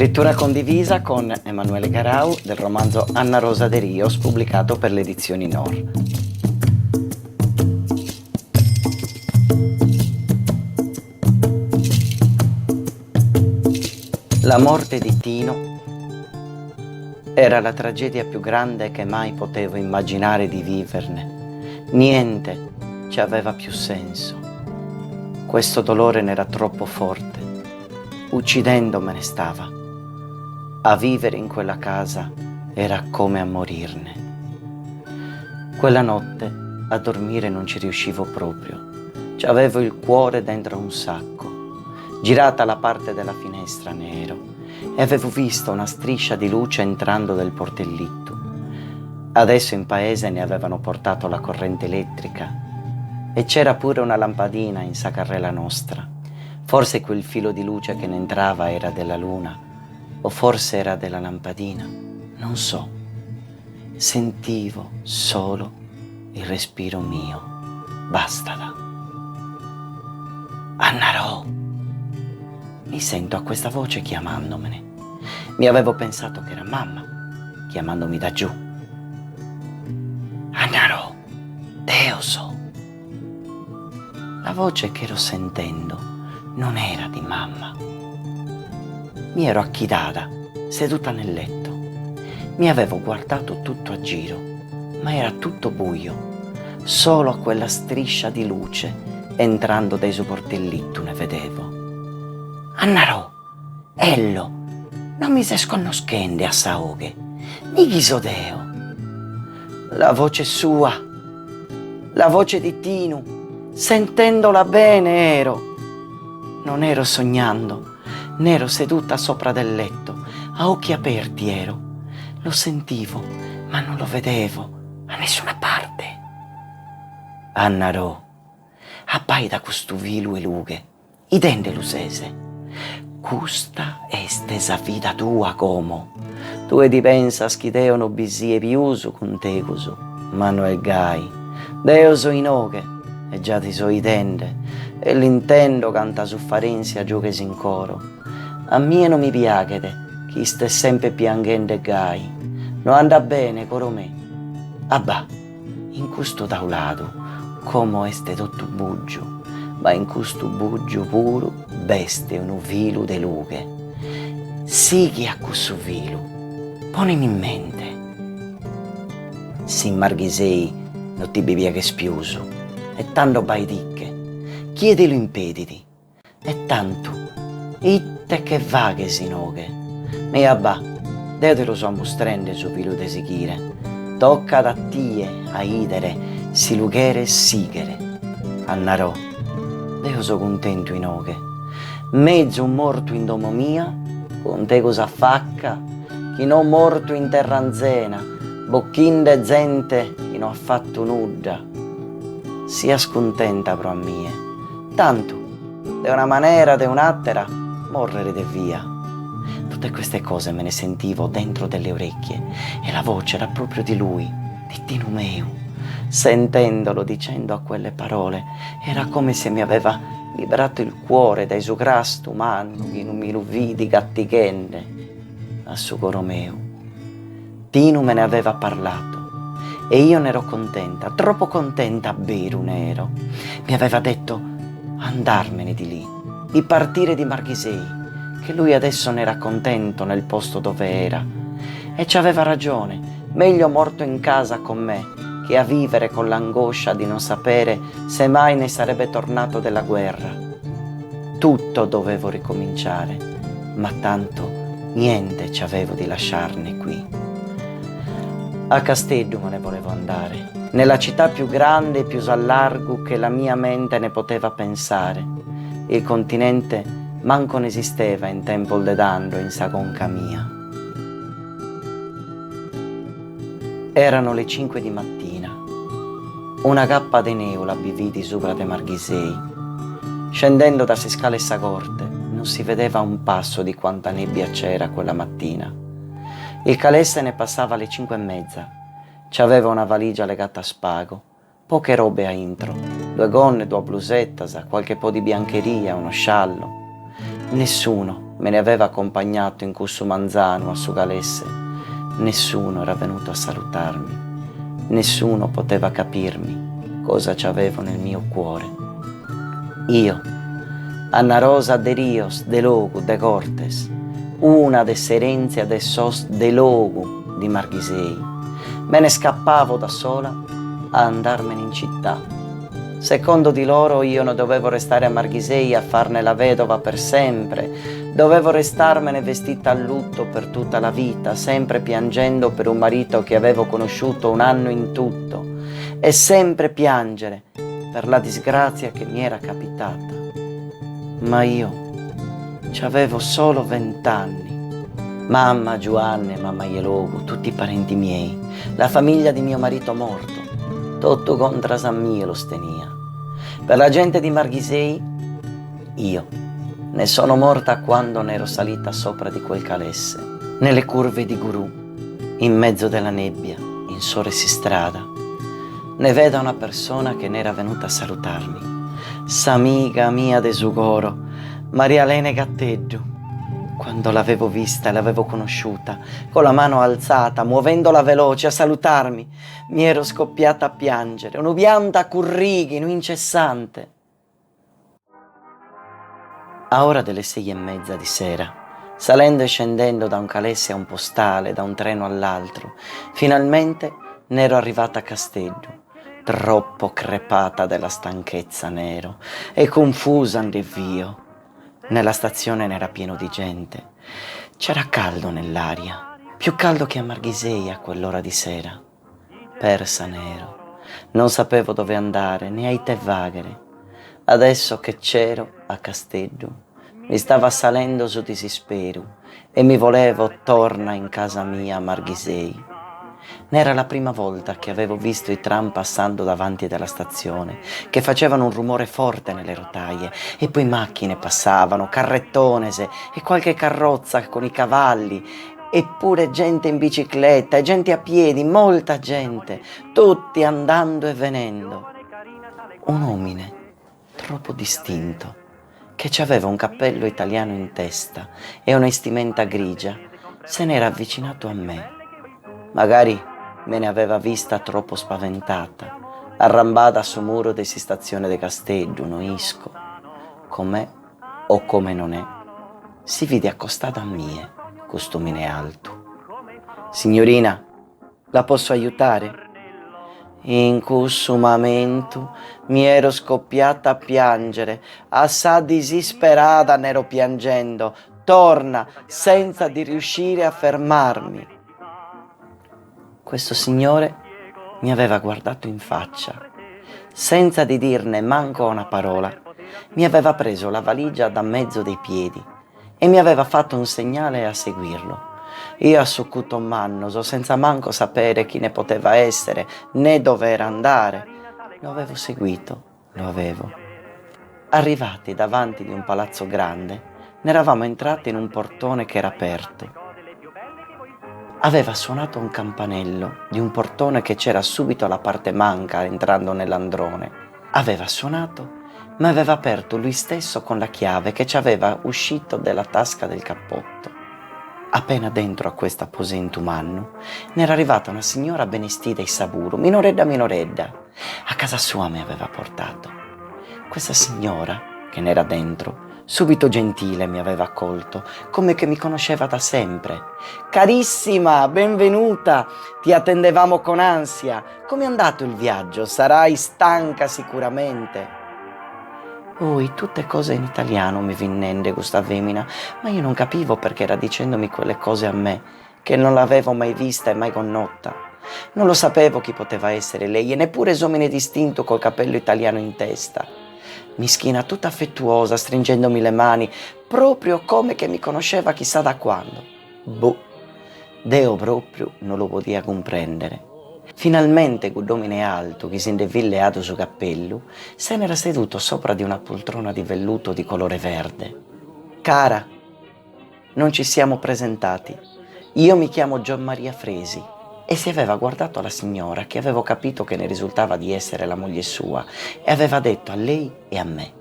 Lettura condivisa con Emanuele Garau del romanzo Anna Rosa de Rios, pubblicato per le edizioni Nor. La morte di Tino era la tragedia più grande che mai potevo immaginare di viverne. Niente ci aveva più senso. Questo dolore n'era troppo forte. Uccidendomene stava. A vivere in quella casa era come a morirne. Quella notte a dormire non ci riuscivo proprio. Ci avevo il cuore dentro un sacco. Girata la parte della finestra ne ero e avevo visto una striscia di luce entrando dal portellitto. Adesso in paese ne avevano portato la corrente elettrica e c'era pure una lampadina in sa carrella nostra. Forse quel filo di luce che ne entrava era della luna, o forse era della lampadina, non so. Sentivo solo il respiro mio. Bastala. Annarò! Mi sento a questa voce chiamandomene. Mi avevo pensato che era mamma, chiamandomi da giù. Annarò! Deoso! La voce che ero sentendo non era di mamma. Mi ero acchidata, seduta nel letto. Mi avevo guardato tutto a giro, ma era tutto buio. Solo quella striscia di luce entrando dai suo portellitto ne vedevo. Annarò, ello, non mi se sconoscende a saoghe, ni chisodeo. La voce sua, la voce di Tinu, sentendola bene ero. Non ero sognando, ne ero seduta sopra del letto, a occhi aperti ero. Lo sentivo, ma non lo vedevo a nessuna parte. Annarò, abbai da questo vilu e lughe, idende lusese. Custa est esa vida tua como. Tu di pensas chi Deo no bisie piusu con tegusu, ma no è gai. Deo so inoghe, e già ti so idende, e l'intendo canta su farensia gioches in coro. A mie non mi piachede, chi ste sempre piangendo e gai. No anda bene, coro me. Abbà, in questo taulato, come este tutto buggio, ma in questo buggio puro beste un vilu de lughe. Sighi a questo vilu, ponimi in mente. Si marghisei non ti bevia che spiuso, e tanto baidicche, chiedilo impediti, e tanto, itte che vaghe si noghe. E abbà, Deo te lo so mostrende su vilu de sighire, tocca da tie a idere, si lughere e sighere. Annarò, Deo so contento in oghe, mezzo morto in domo mia, con te cosa facca, chi non morto in terranzena, bocchin de gente chi non ha fatto nudda. Sia scontenta pro a mie, tanto, de una maniera, de un'attera, morrere de via. Tutte queste cose me ne sentivo dentro delle orecchie e la voce era proprio di lui, di Tinu meu. Sentendolo dicendo a quelle parole, era come se mi aveva liberato il cuore dai suo crasto umano che non mi lo vidi gattichende a suo coro meu. Tinu me ne aveva parlato e io ne ero contenta, troppo contenta, vero ne ero. Mi aveva detto andarmene di lì, di partire di Marghisei, che lui adesso ne era contento nel posto dove era. E ci aveva ragione, meglio morto in casa con me che a vivere con l'angoscia di non sapere se mai ne sarebbe tornato della guerra. Tutto dovevo ricominciare, ma tanto niente ci avevo di lasciarne qui. A Castello me ne volevo andare, nella città più grande e più al largo che la mia mente ne poteva pensare. Il continente manco ne esisteva in tempo de dando in sa conca mia. Erano le 5 di mattina. Una cappa de neula bividi sopra de Marghisei. Scendendo da se scale e sa corte, non si vedeva un passo di quanta nebbia c'era quella mattina. Il calesse ne passava alle 5:30. C'aveva una valigia legata a spago, poche robe a intro, 2 gonne, 2 blusettas, qualche po' di biancheria, uno sciallo. Nessuno, me ne aveva accompagnato in Cussu Manzano a Sugalesse, nessuno era venuto a salutarmi, nessuno poteva capirmi cosa c'avevo nel mio cuore. Io, Anna Rosa de Rios, de Logu, de Cortes, una de Serenzia de Sos de Logu di Marghisei, me ne scappavo da sola a andarmene in città. Secondo di loro io non dovevo restare a Marghisei a farne la vedova per sempre, dovevo restarmene vestita a lutto per tutta la vita, sempre piangendo per un marito che avevo conosciuto un anno in tutto e sempre piangere per la disgrazia che mi era capitata. Ma io c'avevo solo 20 anni. Mamma Giovanni, mamma Ielogu, tutti i parenti miei, la famiglia di mio marito morto, tutto contro San mio lo stenia. Per la gente di Marghisei, io ne sono morta quando ne ero salita sopra di quel calesse, nelle curve di Gurù, in mezzo della nebbia, in soresi strada. Ne vedo una persona che n'era venuta a salutarmi, s'amiga mia de Sugoro, Maria Lene Gatteggio. Quando l'avevo vista e l'avevo conosciuta, con la mano alzata, muovendola veloce a salutarmi, mi ero scoppiata a piangere, un'ubianta currighi, un incessante. A ora delle 6:30 di sera, salendo e scendendo da un calesse a un postale, da un treno all'altro, finalmente n'ero arrivata a Casteggio, troppo crepata della stanchezza nero e confusa in rinvio. Nella stazione n'era pieno di gente. C'era caldo nell'aria, più caldo che a Marghisei a quell'ora di sera. Persa nero, non sapevo dove andare, né ai te vaghere. Adesso che c'ero a Casteggio, mi stava salendo su disispero e mi volevo torna in casa mia a Marghisei. N'era la prima volta che avevo visto i tram passando davanti della stazione, che facevano un rumore forte nelle rotaie, e poi macchine passavano, carrettonese e qualche carrozza con i cavalli, eppure gente in bicicletta e gente a piedi, molta gente, tutti andando e venendo. Un uomine troppo distinto, che ci aveva un cappello italiano in testa e una vestimenta grigia, se n'era avvicinato a me. Magari me ne aveva vista troppo spaventata, arrambata sul muro di stazione di Casteggio, no isco. Com'è o come non è, si vide accostata a mie, costumine alto. Signorina, la posso aiutare? In questo momento mi ero scoppiata a piangere, assai disperata n'ero piangendo, torna, senza di riuscire a fermarmi. Questo signore mi aveva guardato in faccia, senza di dirne manco una parola, mi aveva preso la valigia da mezzo dei piedi e mi aveva fatto un segnale a seguirlo. Io assuccuto mannoso, senza manco sapere chi ne poteva essere, né dove era andare. Lo avevo seguito, lo avevo. Arrivati davanti di un palazzo grande, ne eravamo entrati in un portone che era aperto. Aveva suonato un campanello di un portone che c'era subito alla parte manca entrando nell'androne. Aveva suonato, ma aveva aperto lui stesso con la chiave che ci aveva uscito dalla tasca del cappotto. Appena dentro a questo aposento umano, n'era arrivata una signora benestita e saburo, minoredda. A casa sua mi aveva portato. Questa signora, che n'era dentro, subito gentile mi aveva accolto, come che mi conosceva da sempre. Carissima, benvenuta, ti attendevamo con ansia. Come è andato il viaggio? Sarai stanca sicuramente. Tutte cose in italiano mi vinnende questa femmina, ma io non capivo perché era dicendomi quelle cose a me, che non l'avevo mai vista e mai connota. Non lo sapevo chi poteva essere lei, e neppure esomine distinto col cappello italiano in testa. Mischina tutta affettuosa, stringendomi le mani, proprio come che mi conosceva chissà da quando. Deo proprio non lo podia comprendere. Finalmente quell'uomine alto, che si indevilleato su cappello, se n'era seduto sopra di una poltrona di velluto di colore verde. Cara, non ci siamo presentati. Io mi chiamo Gian Maria Fresi. E si aveva guardato alla signora, che avevo capito che ne risultava di essere la moglie sua, e aveva detto a lei e a me: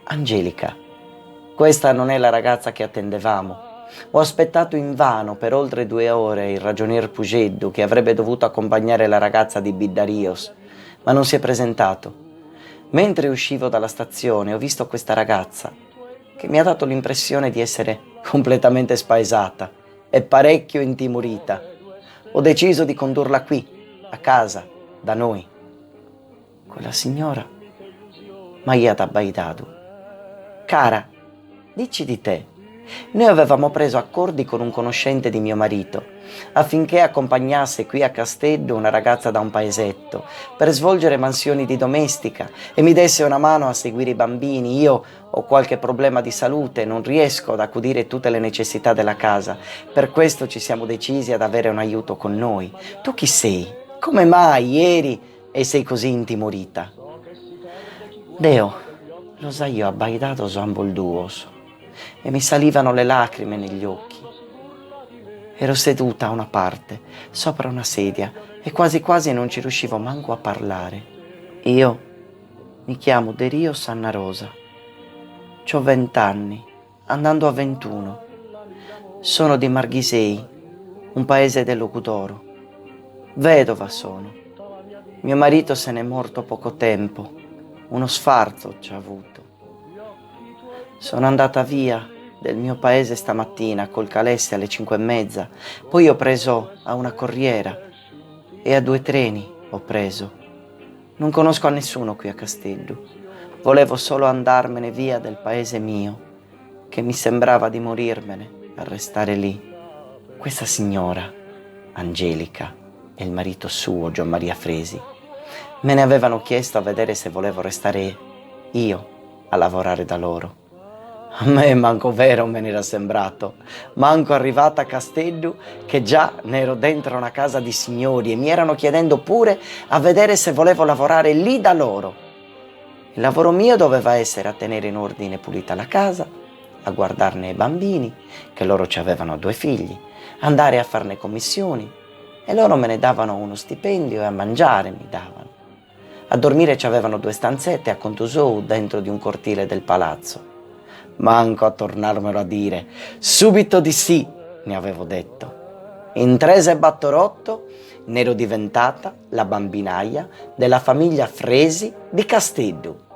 Angelica, Questa non è la ragazza che attendevamo. Ho aspettato invano per oltre 2 ore il ragionier Pugeddu che avrebbe dovuto accompagnare la ragazza di Biddarios, ma non si è presentato. Mentre uscivo dalla stazione ho visto questa ragazza che mi ha dato l'impressione di essere completamente spaesata e parecchio intimorita. Ho deciso di condurla qui, a casa, da noi. Quella signora m'ha abbaidado. Cara, dici di te. Noi avevamo preso accordi con un conoscente di mio marito affinché accompagnasse qui a Casteddu una ragazza da un paesetto per svolgere mansioni di domestica e mi desse una mano a seguire i bambini. Io ho qualche problema di salute, non riesco ad accudire tutte le necessità della casa, per questo ci siamo decisi ad avere un aiuto con noi. Tu chi sei? Come mai ieri e sei così intimorita? Deo, lo sai, io abbaidato sambolduoso e mi salivano le lacrime negli occhi. Ero seduta a una parte, sopra una sedia, e quasi quasi non ci riuscivo manco a parlare. Io mi chiamo Derio Sannarosa. C'ho 20 anni, andando a 21. Sono di Marghisei, un paese del Logudoro. Vedova sono. Mio marito se n'è morto poco tempo. Uno sfarzo ci ha avuto. Sono andata via del mio paese stamattina col calesse alle 5:30, poi ho preso a una corriera e a 2 treni ho preso. Non conosco a nessuno qui a Casteddu. Volevo solo andarmene via del paese mio, che mi sembrava di morirmene a restare lì. Questa signora, Angelica, e il marito suo, Gian Maria Fresi, me ne avevano chiesto a vedere se volevo restare io a lavorare da loro. A me manco vero me n'era sembrato, manco arrivata a Casteddu che già ne ero dentro una casa di signori e mi erano chiedendo pure a vedere se volevo lavorare lì da loro. Il lavoro mio doveva essere a tenere in ordine pulita la casa, a guardarne i bambini, che loro ci avevano 2 figli, andare a farne commissioni e loro me ne davano uno stipendio e a mangiare mi davano. A dormire ci avevano 2 stanzette a Contusou dentro di un cortile del palazzo. Manco a tornarmelo a dire, subito di sì, ne avevo detto. In 3 e 4 ne ero diventata la bambinaia della famiglia Fresi di Casteddu.